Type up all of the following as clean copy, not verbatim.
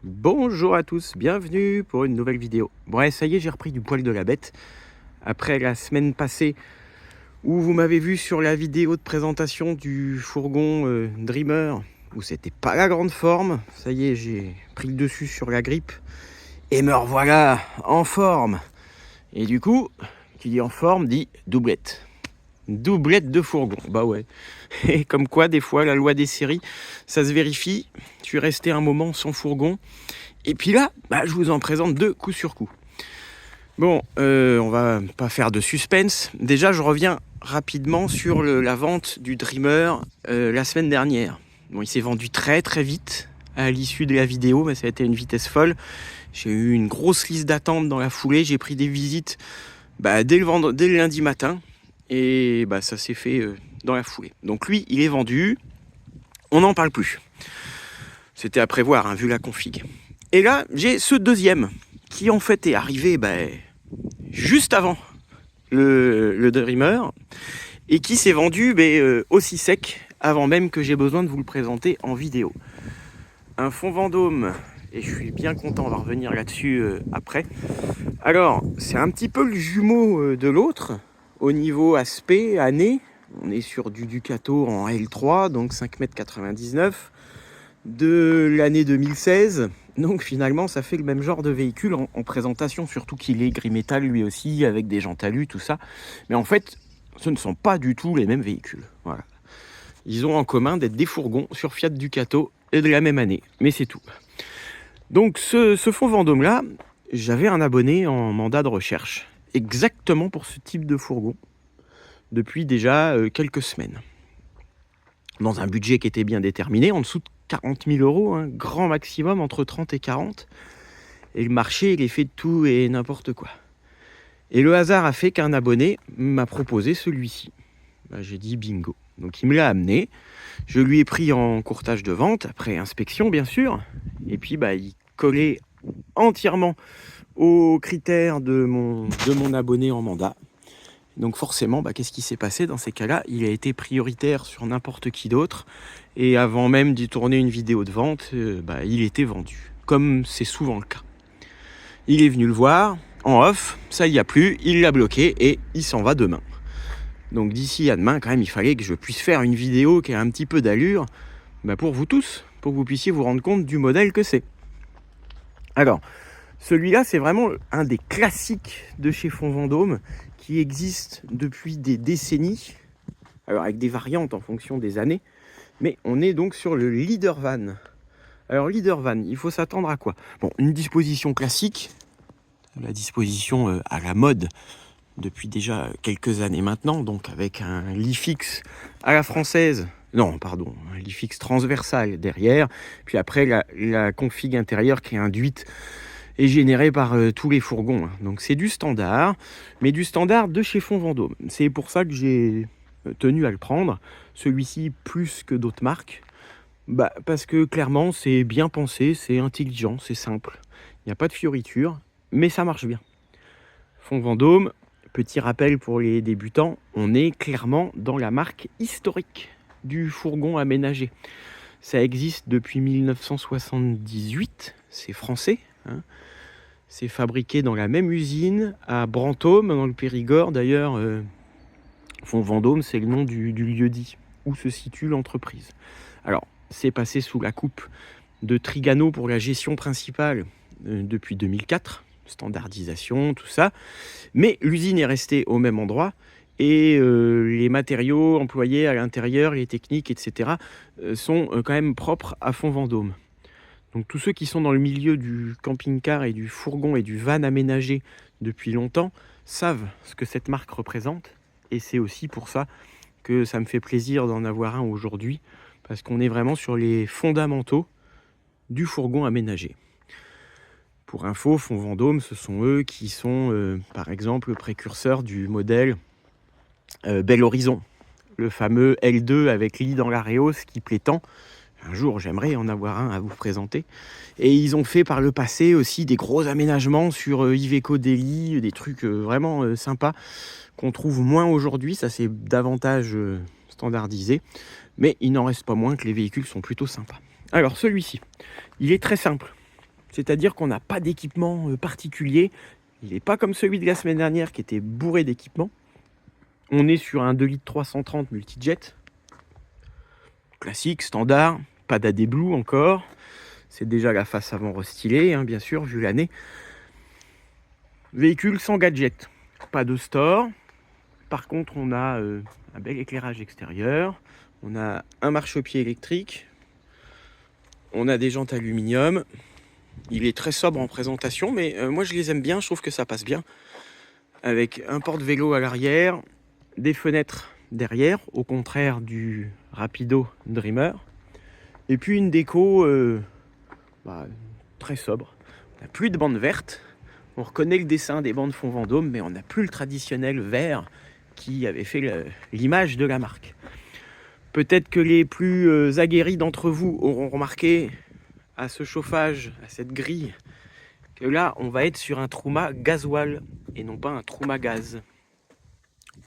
Bonjour à tous, bienvenue pour une nouvelle vidéo. Bon, ouais, ça y est, j'ai repris du poil de la bête. Après la semaine passée où vous m'avez vu sur la vidéo de présentation du fourgon Dreamer, où c'était pas la grande forme. Ça y est, j'ai pris le dessus sur la grippe et me revoilà en forme. Et du coup, qui dit en forme dit doublette. Doublette de fourgon, bah ouais. Et comme quoi, des fois, la loi des séries, ça se vérifie. Je suis resté un moment sans fourgon. Et puis là, je vous en présente deux coup sur coup. Bon, on va pas faire de suspense. Déjà, je reviens rapidement sur la vente du Dreamer la semaine dernière. Bon, il s'est vendu très très vite à l'issue de la vidéo, mais ça a été une vitesse folle. J'ai eu une grosse liste d'attente dans la foulée. J'ai pris des visites dès le lundi matin. Et ça s'est fait dans la foulée. Donc lui, il est vendu. On n'en parle plus. C'était à prévoir, hein, vu la config. Et là, j'ai ce deuxième qui en fait est arrivé juste avant le Dreamer et qui s'est vendu aussi sec avant même que j'ai besoin de vous le présenter en vidéo. Un fond Vendôme, et je suis bien content, on va revenir là-dessus après. Alors, c'est un petit peu le jumeau de l'autre au niveau aspect, année. On est sur du Ducato en L3, donc 5,99 m de l'année 2016. Donc finalement, ça fait le même genre de véhicule en présentation, surtout qu'il est gris métal lui aussi, avec des jantes alu, tout ça. Mais en fait, ce ne sont pas du tout les mêmes véhicules. Voilà. Ils ont en commun d'être des fourgons sur Fiat Ducato et de la même année, mais c'est tout. Donc ce fond Vendôme-là, j'avais un abonné en mandat de recherche, exactement pour ce type de fourgon, depuis déjà quelques semaines. Dans un budget qui était bien déterminé, en dessous de 40 000 €, hein, grand maximum entre 30 et 40. Et le marché, il est fait de tout et n'importe quoi. Et le hasard a fait qu'un abonné m'a proposé celui-ci. J'ai dit bingo. Donc il me l'a amené. Je lui ai pris en courtage de vente, après inspection bien sûr. Et puis il collait entièrement aux critères de mon abonné en mandat. Donc forcément, qu'est-ce qui s'est passé dans ces cas-là? Il a été prioritaire sur n'importe qui d'autre. Et avant même d'y tourner une vidéo de vente, il était vendu. Comme c'est souvent le cas. Il est venu le voir, en off, ça y a plus, il l'a bloqué et il s'en va demain. Donc d'ici à demain, quand même, il fallait que je puisse faire une vidéo qui a un petit peu d'allure, pour vous tous, pour que vous puissiez vous rendre compte du modèle que c'est. Alors, celui-là, c'est vraiment un des classiques de chez Fond Vendôme, qui existe depuis des décennies, alors avec des variantes en fonction des années, mais on est donc sur le Leader Van. Alors Leader Van, il faut s'attendre à quoi? Bon, une disposition classique, la disposition à la mode depuis déjà quelques années maintenant, donc avec un lit fixe à la française, un lit fixe transversal derrière, puis après la config intérieure qui est induite et généré par tous les fourgons. Donc c'est du standard, mais du standard de chez Fond Vendôme. C'est pour ça que j'ai tenu à le prendre, celui-ci plus que d'autres marques, parce que clairement c'est bien pensé, c'est intelligent, c'est simple. Il n'y a pas de fioritures, mais ça marche bien. Fond Vendôme, petit rappel pour les débutants, on est clairement dans la marque historique du fourgon aménagé. Ça existe depuis 1978, c'est français, hein. C'est fabriqué dans la même usine à Brantôme, dans le Périgord. D'ailleurs, Fond Vendôme, c'est le nom du lieu-dit où se situe l'entreprise. Alors, c'est passé sous la coupe de Trigano pour la gestion principale depuis 2004, standardisation, tout ça. Mais l'usine est restée au même endroit et les matériaux employés à l'intérieur, les techniques, etc. sont quand même propres à Fond Vendôme. Donc tous ceux qui sont dans le milieu du camping-car et du fourgon et du van aménagé depuis longtemps savent ce que cette marque représente. Et c'est aussi pour ça que ça me fait plaisir d'en avoir un aujourd'hui, parce qu'on est vraiment sur les fondamentaux du fourgon aménagé. Pour info, Fond Vendôme, ce sont eux qui sont, par exemple, précurseurs du modèle Bel Horizon, le fameux L2 avec lit dans l'Aréos qui plaît tant. Un jour, j'aimerais en avoir un à vous présenter. Et ils ont fait par le passé aussi des gros aménagements sur Iveco Daily, des trucs vraiment sympas qu'on trouve moins aujourd'hui. Ça, c'est davantage standardisé. Mais il n'en reste pas moins que les véhicules sont plutôt sympas. Alors, celui-ci, il est très simple. C'est-à-dire qu'on n'a pas d'équipement particulier. Il n'est pas comme celui de la semaine dernière qui était bourré d'équipements. On est sur un 2 litres 330 multijet. Classique, standard, pas d'AD Blue encore. C'est déjà la face avant restylée, hein, bien sûr, vu l'année. Véhicule sans gadget. Pas de store. Par contre, on a un bel éclairage extérieur. On a un marchepied électrique. On a des jantes aluminium. Il est très sobre en présentation, mais moi je les aime bien, je trouve que ça passe bien. Avec un porte-vélo à l'arrière, des fenêtres derrière, au contraire du Rapido Dreamer. Et puis une déco très sobre. On n'a plus de bande verte. On reconnaît le dessin des bandes fond Vendôme, mais on n'a plus le traditionnel vert qui avait fait l'image de la marque. Peut-être que les plus aguerris d'entre vous auront remarqué à ce chauffage, à cette grille, que là on va être sur un Truma gasoil et non pas un Truma gaz.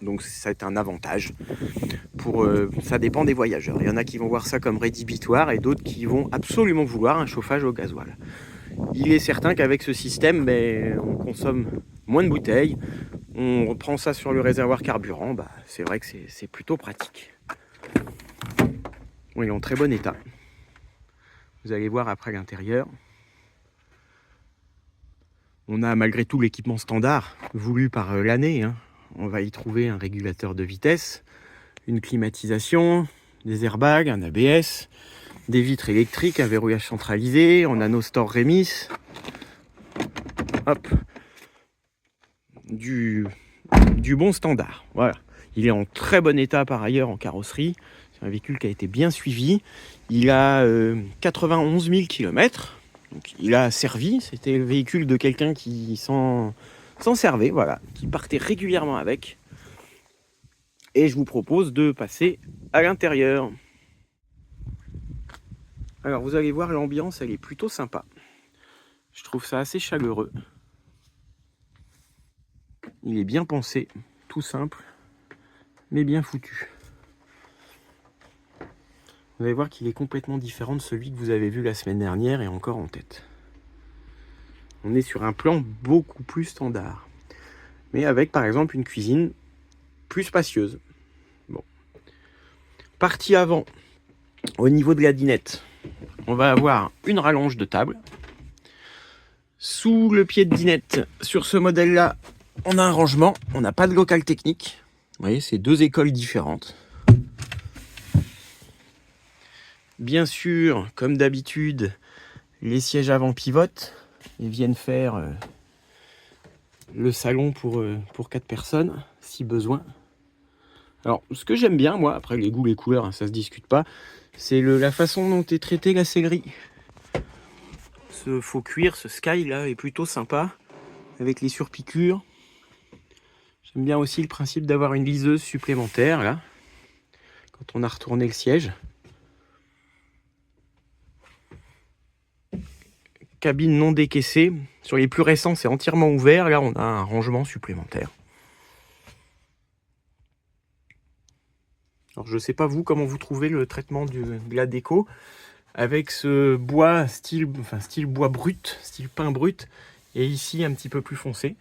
Donc c'est un avantage. Ça dépend des voyageurs. Il y en a qui vont voir ça comme rédhibitoire et d'autres qui vont absolument vouloir un chauffage au gasoil. Il est certain qu'avec ce système, on consomme moins de bouteilles, on reprend ça sur le réservoir carburant, c'est vrai que c'est plutôt pratique. Bon, il est en très bon état. Vous allez voir après l'intérieur. On a malgré tout l'équipement standard voulu par l'année. On va y trouver un régulateur de vitesse, une climatisation, des airbags, un ABS, des vitres électriques, un verrouillage centralisé, on a nos stores Remis. Hop. Du bon standard. Voilà. Il est en très bon état par ailleurs en carrosserie. C'est un véhicule qui a été bien suivi. Il a 91 000 km. Donc, il a servi. C'était le véhicule de quelqu'un qui s'en servait, voilà, qui partait régulièrement avec. Et je vous propose de passer à l'intérieur. Alors vous allez voir, l'ambiance elle est plutôt sympa. Je trouve ça assez chaleureux. Il est bien pensé, tout simple, mais bien foutu. Vous allez voir qu'il est complètement différent de celui que vous avez vu la semaine dernière et encore en tête. On est sur un plan beaucoup plus standard, mais avec par exemple une cuisine plus spacieuse. Bon. Partie avant, au niveau de la dinette, on va avoir une rallonge de table. Sous le pied de dinette, sur ce modèle-là, on a un rangement. On n'a pas de local technique. Vous voyez, c'est deux écoles différentes. Bien sûr, comme d'habitude, les sièges avant pivotent. Ils viennent faire le salon pour 4 personnes, si besoin. Alors, ce que j'aime bien, moi, après les goûts, les couleurs, ça se discute pas, c'est la façon dont est traitée la sellerie. Ce faux cuir, ce sky là, est plutôt sympa, avec les surpiqûres. J'aime bien aussi le principe d'avoir une liseuse supplémentaire, là, quand on a retourné le siège. Cabine non décaissée. Sur les plus récents, c'est entièrement ouvert. Là, on a un rangement supplémentaire. Alors, je sais pas vous, comment vous trouvez le traitement de la déco avec ce bois style bois brut, style pin brut, et ici un petit peu plus foncé.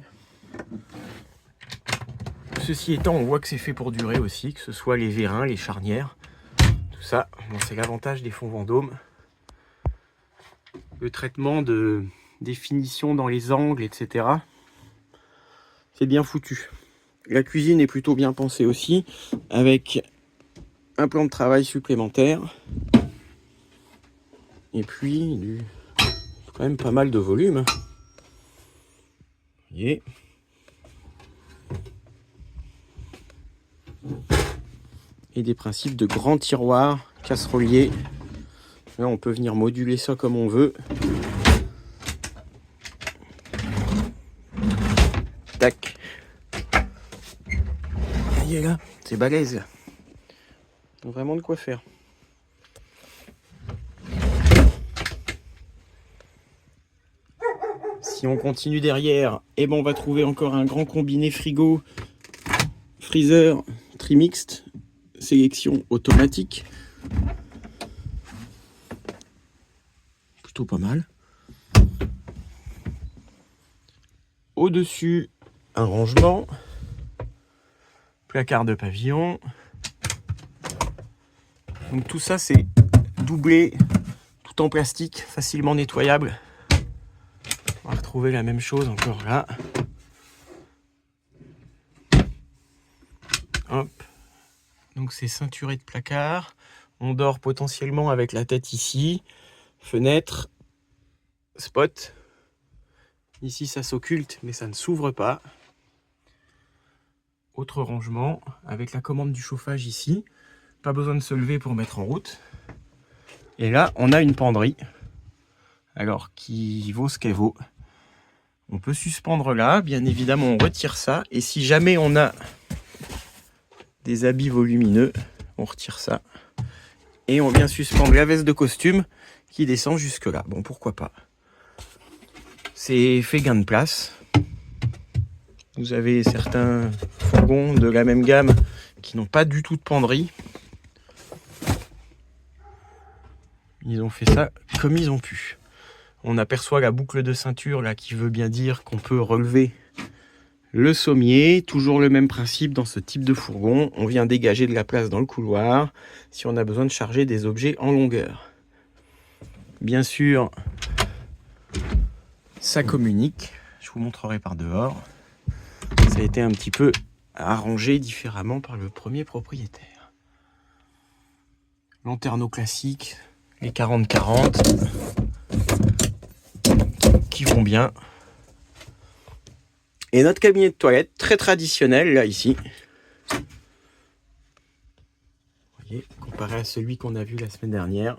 Ceci étant, on voit que c'est fait pour durer aussi, que ce soit les vérins, les charnières, tout ça. Bon, c'est l'avantage des fonds Vendôme. Le traitement de définition dans les angles, etc. C'est bien foutu. La cuisine est plutôt bien pensée aussi, avec un plan de travail supplémentaire. Et puis, quand même pas mal de volume. Vous voyez. Et des principes de grands tiroirs casseroliers. Là, on peut venir moduler ça comme on veut. Tac. Voyez là, c'est balèze. Vraiment de quoi faire. Si on continue derrière, on va trouver encore un grand combiné frigo, freezer, trimixte, sélection automatique. Plutôt pas mal. Au-dessus, un rangement. Placard de pavillon. Donc tout ça, c'est doublé, tout en plastique, facilement nettoyable. On va retrouver la même chose encore là. Hop. Donc c'est ceinturé de placard. On dort potentiellement avec la tête ici. Fenêtre, spot. Ici ça s'occulte mais ça ne s'ouvre pas. Autre rangement avec la commande du chauffage ici. Pas besoin de se lever pour mettre en route. Et là on a une penderie. Alors qui vaut ce qu'elle vaut. On peut suspendre là. Bien évidemment on retire ça. Et si jamais on a des habits volumineux, on retire ça. Et on vient suspendre la veste de costume qui descend jusque là. Bon, pourquoi pas. C'est fait gain de place. Vous avez certains fourgons de la même gamme qui n'ont pas du tout de penderie. Ils ont fait ça comme ils ont pu. On aperçoit la boucle de ceinture là qui veut bien dire qu'on peut relever le sommier. Toujours le même principe dans ce type de fourgon. On vient dégager de la place dans le couloir si on a besoin de charger des objets en longueur. Bien sûr, ça communique. Je vous montrerai par dehors. Ça a été un petit peu arrangé différemment par le premier propriétaire. Lanterneau classique, les 40-40 qui vont bien. Et notre cabinet de toilette, très traditionnel, là, ici. Vous voyez, comparé à celui qu'on a vu la semaine dernière.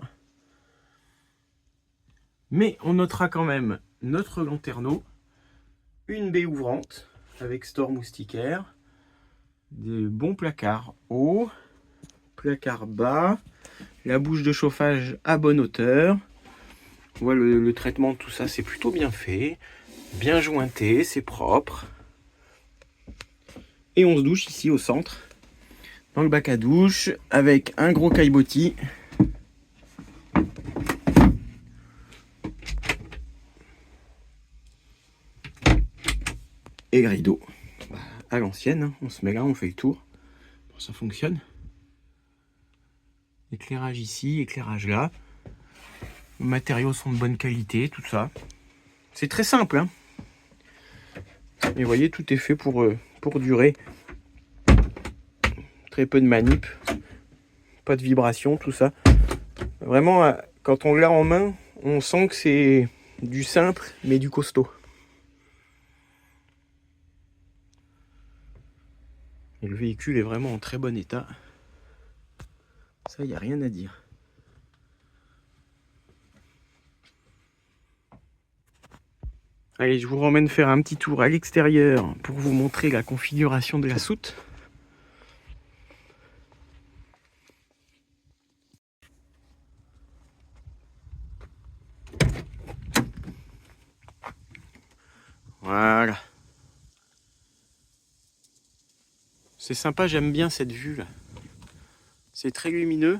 Mais on notera quand même notre lanterneau, une baie ouvrante avec store moustiquaire, des bons placards hauts, placards bas, la bouche de chauffage à bonne hauteur. Voilà, le traitement de tout ça, c'est plutôt bien fait. Bien jointé, c'est propre. Et on se douche ici au centre, dans le bac à douche, avec un gros caillebotis. Et le rideau. À l'ancienne, hein. On se met là, on fait le tour. Bon, ça fonctionne. Éclairage ici, éclairage là. Les matériaux sont de bonne qualité, tout ça. C'est très simple, hein. Et vous voyez, tout est fait pour durer. Très peu de manip, pas de vibration, tout ça. Vraiment, quand on l'a en main, on sent que c'est du simple, mais du costaud. Et le véhicule est vraiment en très bon état. Ça, il n'y a rien à dire. Allez, je vous ramène faire un petit tour à l'extérieur pour vous montrer la configuration de la soute. Voilà. C'est sympa, j'aime bien cette vue là. C'est très lumineux.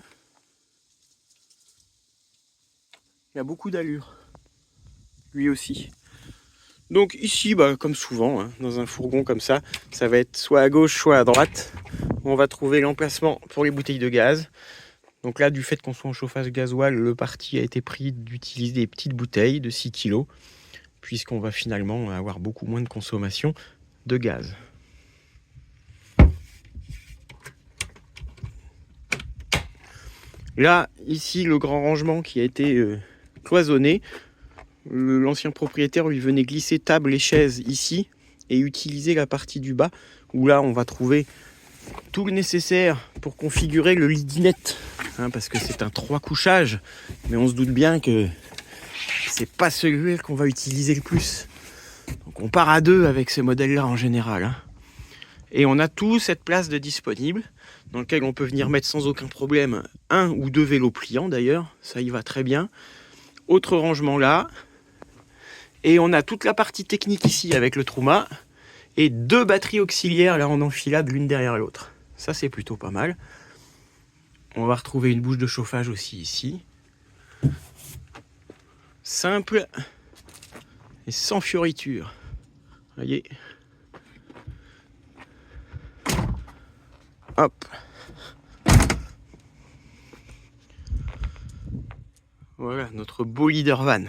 Il y a beaucoup d'allure. Lui aussi. Donc ici, comme souvent, hein, dans un fourgon comme ça, ça va être soit à gauche, soit à droite. On va trouver l'emplacement pour les bouteilles de gaz. Donc là, du fait qu'on soit en chauffage gasoil, le parti a été pris d'utiliser des petites bouteilles de 6 kg, puisqu'on va finalement avoir beaucoup moins de consommation de gaz. Là, ici, le grand rangement qui a été cloisonné. L'ancien propriétaire lui venait glisser table et chaises ici et utiliser la partie du bas où là on va trouver tout le nécessaire pour configurer le lit dinette, hein, parce que c'est un 3 couchages, mais on se doute bien que c'est pas celui qu'on va utiliser le plus. Donc on part à 2 avec ces modèles là en général, hein. Et on a tout cette place de disponible dans lequel on peut venir mettre sans aucun problème 1 ou 2 vélos pliants d'ailleurs, ça y va très bien. Autre rangement là. Et on a toute la partie technique ici avec le Truma et 2 batteries auxiliaires là en enfilade l'une derrière l'autre. Ça c'est plutôt pas mal. On va retrouver une bouche de chauffage aussi ici. Simple et sans fioriture. Voyez. Hop. Voilà notre beau leader van.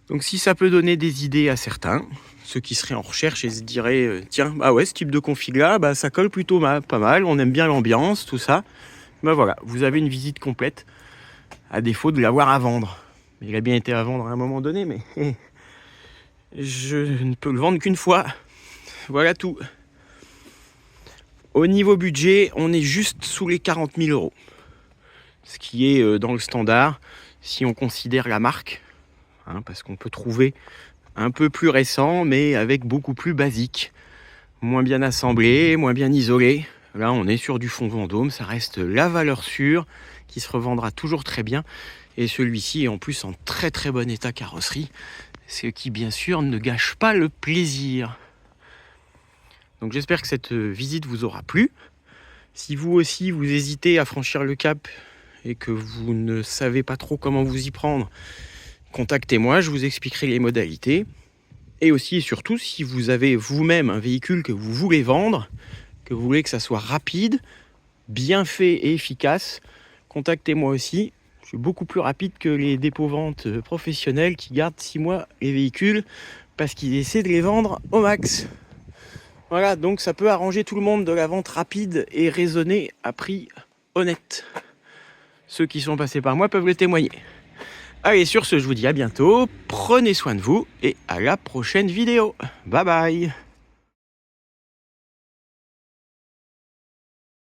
Donc si ça peut donner des idées à certains, ceux qui seraient en recherche et se diraient tiens, bah ouais, ce type de config là, bah ça colle plutôt pas mal, on aime bien l'ambiance, tout ça. Bah voilà, vous avez une visite complète, à défaut de l'avoir à vendre. Il a bien été à vendre à un moment donné, mais je ne peux le vendre qu'une fois. Voilà tout. Au niveau budget, on est juste sous les 40 000 €. Ce qui est dans le standard, si on considère la marque. Hein, parce qu'on peut trouver un peu plus récent, mais avec beaucoup plus basique. Moins bien assemblé, moins bien isolé. Là, on est sur du fond Vendôme, ça reste la valeur sûre, qui se revendra toujours très bien. Et celui-ci est en plus en très très bon état carrosserie, ce qui bien sûr ne gâche pas le plaisir. Donc j'espère que cette visite vous aura plu. Si vous aussi vous hésitez à franchir le cap et que vous ne savez pas trop comment vous y prendre, contactez-moi, je vous expliquerai les modalités. Et aussi et surtout, si vous avez vous-même un véhicule que vous voulez vendre, que vous voulez que ça soit rapide, bien fait et efficace, contactez-moi aussi. Je suis beaucoup plus rapide que les dépôts-ventes professionnels qui gardent 6 mois les véhicules parce qu'ils essaient de les vendre au max. Voilà, donc ça peut arranger tout le monde de la vente rapide et raisonnée à prix honnête. Ceux qui sont passés par moi peuvent le témoigner. Allez, sur ce, je vous dis à bientôt, prenez soin de vous et à la prochaine vidéo. Bye bye.